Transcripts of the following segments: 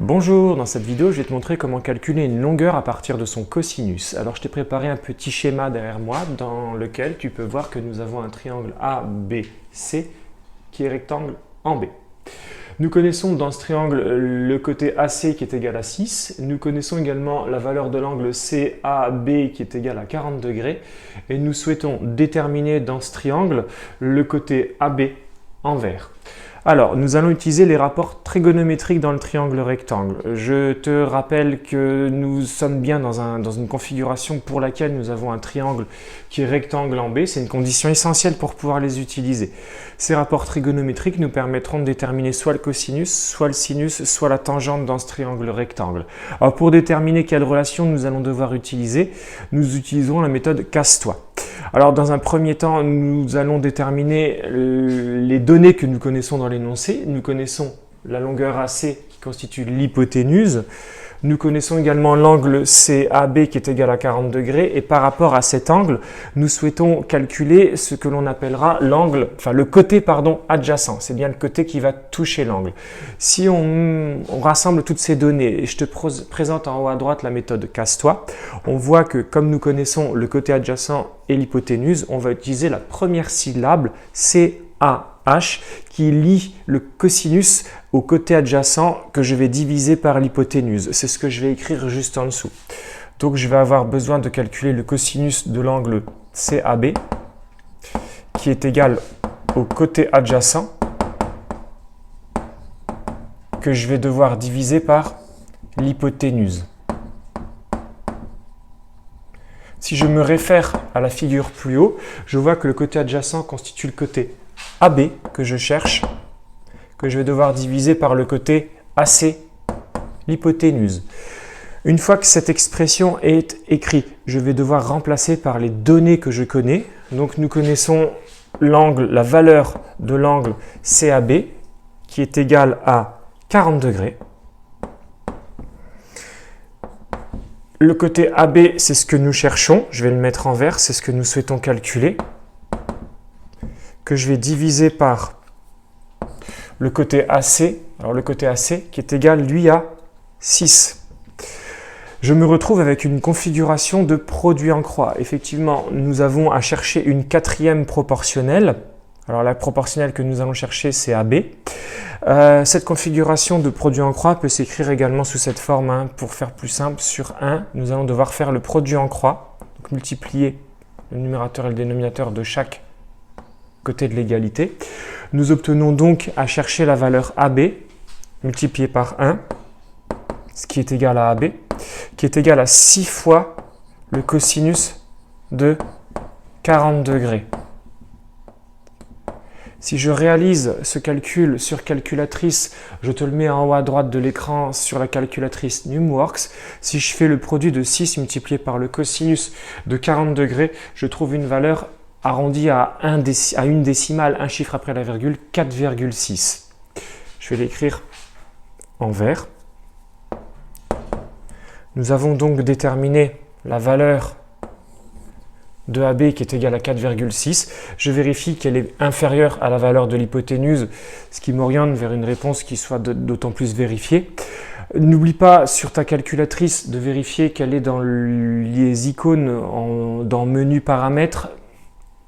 Bonjour, dans cette vidéo, je vais te montrer comment calculer une longueur à partir de son cosinus. Alors, je t'ai préparé un petit schéma derrière moi dans lequel tu peux voir que nous avons un triangle ABC qui est rectangle en B. Nous connaissons dans ce triangle le côté AC qui est égal à 6. Nous connaissons également la valeur de l'angle CAB qui est égal à 40 degrés. Et nous souhaitons déterminer dans ce triangle le côté AB en vert. Alors, nous allons utiliser les rapports trigonométriques dans le triangle rectangle. Je te rappelle que nous sommes bien dans une configuration pour laquelle nous avons un triangle qui est rectangle en B. C'est une condition essentielle pour pouvoir les utiliser. Ces rapports trigonométriques nous permettront de déterminer soit le cosinus, soit le sinus, soit la tangente dans ce triangle rectangle. Alors, pour déterminer quelle relation nous allons devoir utiliser, nous utiliserons la méthode casse-toi. Alors, dans un premier temps, nous allons déterminer les données que nous connaissons dans l'énoncé. Nous connaissons la longueur AC qui constitue l'hypoténuse. Nous connaissons également l'angle CAB qui est égal à 40 degrés. Et par rapport à cet angle, nous souhaitons calculer ce que l'on appellera le côté adjacent. C'est bien le côté qui va toucher l'angle. Si on rassemble toutes ces données, et je te présente en haut à droite la méthode casse-toi, on voit que comme nous connaissons le côté adjacent et l'hypoténuse, on va utiliser la première syllabe CAH qui lie le cosinus au côté adjacent que je vais diviser par l'hypoténuse. C'est ce que je vais écrire juste en dessous. Donc je vais avoir besoin de calculer le cosinus de l'angle CAB qui est égal au côté adjacent que je vais devoir diviser par l'hypoténuse. Si je me réfère à la figure plus haut, je vois que le côté adjacent constitue le côté AB que je cherche, que je vais devoir diviser par le côté AC, l'hypoténuse. Une fois que cette expression est écrite, je vais devoir remplacer par les données que je connais. Donc nous connaissons la valeur de l'angle CAB qui est égale à 40 degrés. Le côté AB, c'est ce que nous cherchons. Je vais le mettre en vert, c'est ce que nous souhaitons calculer. Que je vais diviser par le côté AC. Alors le côté AC qui est égal, lui, à 6. Je me retrouve avec une configuration de produit en croix. Effectivement, nous avons à chercher une quatrième proportionnelle. Alors la proportionnelle que nous allons chercher, c'est AB. Cette configuration de produit en croix peut s'écrire également sous cette forme. Pour faire plus simple, sur 1, nous allons devoir faire le produit en croix, donc multiplier le numérateur et le dénominateur de chaque côté de l'égalité. Nous obtenons donc à chercher la valeur AB multipliée par 1, ce qui est égal à AB, qui est égal à 6 fois le cosinus de 40 degrés. Si je réalise ce calcul sur calculatrice, je te le mets en haut à droite de l'écran sur la calculatrice Numworks. Si je fais le produit de 6 multiplié par le cosinus de 40 degrés, je trouve une valeur arrondie à une décimale, un chiffre après la virgule, 4,6. Je vais l'écrire en vert. Nous avons donc déterminé la valeur de AB qui est égale à 4,6. Je vérifie qu'elle est inférieure à la valeur de l'hypoténuse, ce qui m'oriente vers une réponse qui soit d'autant plus vérifiée. N'oublie pas sur ta calculatrice de vérifier qu'elle est dans les icônes dans menu paramètres,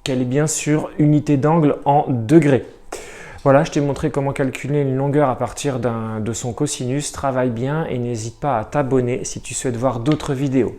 qu'elle est bien sur unité d'angle en degrés. Voilà, je t'ai montré comment calculer une longueur à partir de son cosinus. Travaille bien et n'hésite pas à t'abonner si tu souhaites voir d'autres vidéos.